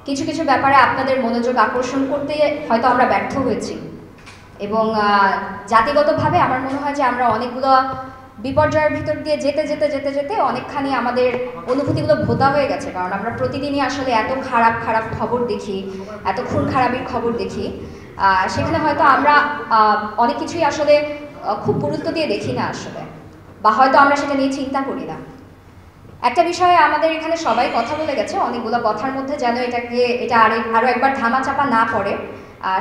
কিছু কিছু ব্যাপারে আপনাদের মনোযোগ আকর্ষণ করতে হয়তো আমরা ব্যর্থ হয়েছি এবং জাতিগতভাবে আমার মনে হয় যে আমরা অনেকগুলো বিপর্যয়ের ভিতর দিয়ে যেতে যেতে যেতে যেতে অনেকখানি আমাদের অনুভূতিগুলো ভোতা হয়ে গেছে, কারণ আমরা প্রতিদিনই আসলে এত খারাপ খারাপ খবর দেখি, এত খুন খারাপির খবর দেখি, সেখানে হয়তো আমরা অনেক কিছুই আসলে খুব গুরুত্ব দিয়ে দেখি না আসলে, বা হয়তো আমরা সেটা নিয়ে চিন্তা করি না। একটা বিষয়ে আমাদের এখানে সবাই কথা বলে গেছে, অনেকগুলো কথার মধ্যে যেন এটা আরও একবার ধামাচাপা না পড়ে,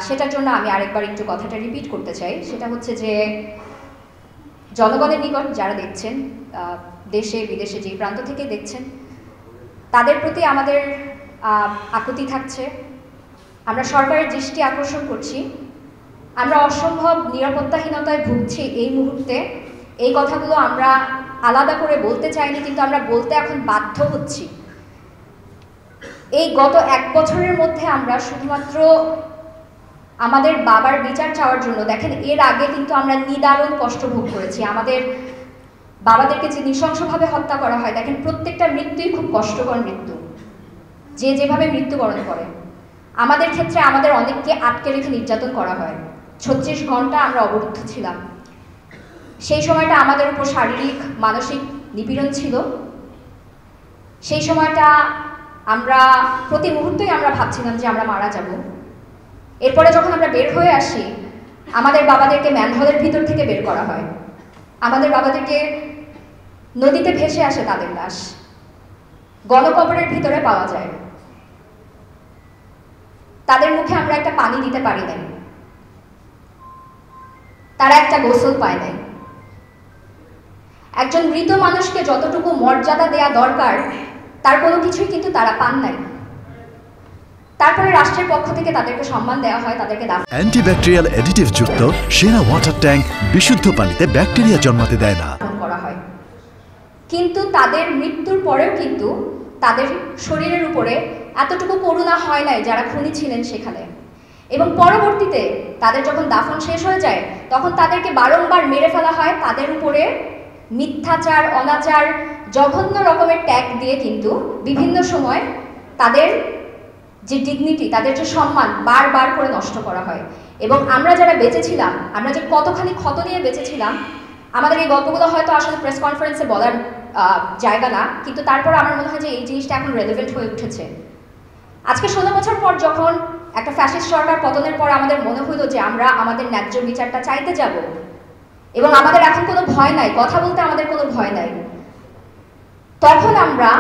সেটার জন্য আমি আরেকবার একটু কথাটা রিপিট করতে চাই। সেটা হচ্ছে যে জনগণের নিকট যারা দেখছেন, দেশে বিদেশে যে প্রান্ত থেকে দেখছেন, তাদের প্রতি আমাদের আকুতি থাকছে, আমরা সরকারের দৃষ্টি আকর্ষণ করছি, আমরা অসম্ভব নিরাপত্তাহীনতায় ভুগছি এই মুহূর্তে। এই কথাগুলো আমরা আলাদা করে বলতে চাইনি, কিন্তু আমরা বলতে এখন বাধ্য হচ্ছি। এই গত 1 বছরের মধ্যে আমরা শুধুমাত্র আমাদের বাবার বিচার চাওয়ার জন্য, দেখেন এর আগে কিন্তু আমরা নিদারুণ কষ্ট ভোগ করেছি। আমাদের বাবাদেরকে যে নৃশংসভাবে হত্যা করা হয়, দেখেন প্রত্যেকটা মৃত্যুই খুব কষ্টকর মৃত্যু, যে যেভাবে মৃত্যুবরণ করে। আমাদের ক্ষেত্রে আমাদের অনেককে আটকে রেখে নির্যাতন করা হয়, 36 ঘন্টা আমরা অবরুদ্ধ ছিলাম। সেই সময়টা আমাদের উপর শারীরিক মানসিক নিপীড়ন ছিল। সেই সময়টা আমরা প্রতি মুহূর্তেই আমরা ভাবছিলাম যে আমরা মারা যাব। এরপরে যখন আমরা বের হয়ে আসি, আমাদের বাবাদেরকে ম্যানহোলের ভিতর থেকে বের করা হয়, আমাদের বাবাদেরকে নদীতে ভেসে আসে তাদের লাশ, গণকবরের ভিতরে পাওয়া যায়। তাদের মুখে আমরা একটা পানি দিতে পারি নাই, তারা একটা গোসল পায় নাই। একজন মৃত মানুষকে যতটুকু মর্যাদা দেয়া দরকার তার কোনো কিছুই কিন্তু তারা পান নাই। তারপরে রাষ্ট্রের পক্ষ থেকে তাদেরকে সম্মান দেওয়া হয়, তাদেরকে অ্যান্টিব্যাকটেরিয়াল অ্যাডিটিভ যুক্ত সেরা ওয়াটার ট্যাঙ্ক বিশুদ্ধ পানিতে ব্যাকটেরিয়া জন্মাতে দেয় না করা হয়। কিন্তু তাদের মৃত্যুর পরেও কিন্তু তাদের শরীরের উপরে এতটুকু করুণা হয় নাই যারা খুনি ছিলেন সেখানে। এবং পরবর্তীতে তাদের যখন দাফন শেষ হয়ে যায়, তখন তাদেরকে বারংবার মেরে ফেলা হয়, তাদের উপরে মিথ্যাচার, অনাচার, জঘন্য রকমের ট্যাগ দিয়ে কিন্তু বিভিন্ন সময় তাদের যে ডিগনিটি, তাদের যে সম্মান বারবার করে নষ্ট করা হয়। এবং আমরা যারা বেঁচেছিলাম, আমরা যে কতখানি ক্ষত নিয়ে বেঁচেছিলাম, আমাদের এই গল্পগুলো হয়তো আসলে প্রেস কনফারেন্সে বলার জায়গা না, কিন্তু তারপর আমার মনে হয় যে এই জিনিসটা এখন রেলেভেন্ট হয়ে উঠেছে। আজকে 16 বছর পর যখন একটা ফ্যাসিস্ট সরকার পতনের পর আমাদের মনে হলো যে আমরা আমাদের ন্যায্য বিচারটা চাইতে যাব, এবং আমাদের এখন কোনো ভয় নাই, কথা বলতে আমাদের কোনো ভয় নাই, তখন আমরা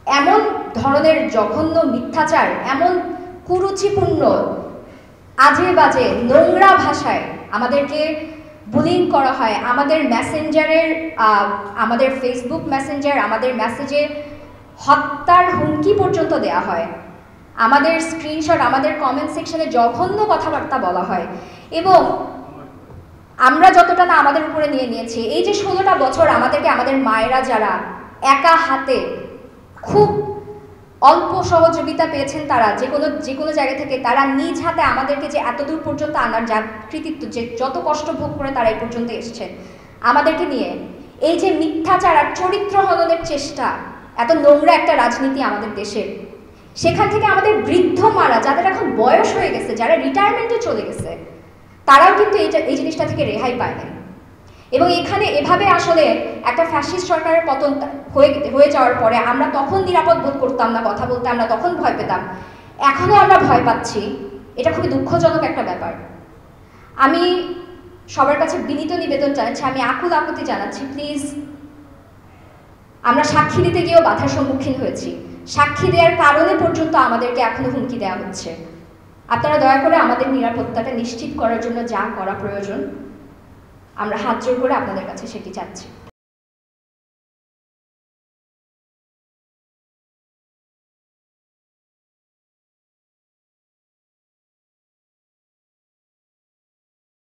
এমন ধরনের জঘন্য মিথ্যাচার, এমন কুরুচিপূর্ণ আজে বাজে নোংরা ভাষায় আমাদেরকে বুলিং করা হয়, আমাদের মেসেঞ্জারের, আমাদের ফেসবুক মেসেঞ্জার, আমাদের মেসেজে হত্যার হুমকি পর্যন্ত দেয়া হয়, আমাদের স্ক্রিনশট, আমাদের কমেন্ট সেকশনে জঘন্য কথাবার্তা বলা হয়। এবং আমরা যতটা না আমাদের উপরে নিয়ে নিয়েছি, এই যে 16টা বছর আমাদেরকে আমাদের মায়েরা যারা একা হাতে খুব অল্প সহযোগিতা পেয়েছেন, তারা যে কোনো জায়গা থেকে তারা নিজ হাতে আমাদেরকে যে এতদূর পর্যন্ত আনার যার কৃতিত্ব, যে যত কষ্ট ভোগ করে তারা এই পর্যন্ত এসছেন আমাদেরকে নিয়ে, এই যে মিথ্যাচার আর চরিত্র হননের চেষ্টা, এত নোংরা একটা রাজনীতি আমাদের দেশের, সেখান থেকে আমাদের বৃদ্ধ মারা, যাদের এখন বয়স হয়ে গেছে, যারা রিটায়ারমেন্টে চলে গেছে, তারাও কিন্তু এই জিনিসটা থেকে রেহাই পায় না। এবং এখানে এভাবে আসলে একটা ফ্যাসিস্ট সরকারের পতন হয়ে যাওয়ার পরে আমরা তখন নিরাপদ বোধ করতাম না কথা বলতে, আমরা তখন ভয় পেতাম, এখনও আমরা ভয় পাচ্ছি। এটা খুবই দুঃখজনক একটা ব্যাপার। আমি সবার কাছে বিনীত নিবেদন জানাচ্ছি, আমি আকুল আকুতি জানাচ্ছি, প্লিজ, আমরা সাক্ষী দিতে গিয়েও বাধার সম্মুখীন হয়েছি, সাক্ষী দেওয়ার কারণে পর্যন্ত আমাদেরকে এখনো হুমকি দেওয়া হচ্ছে। আপনারা দয়া করে আমাদের নিরাপত্তাটা নিশ্চিত করার জন্য যা করা প্রয়োজন, আমরা হাত জোর করে আপনাদের কাছে সেটি চাচ্ছি।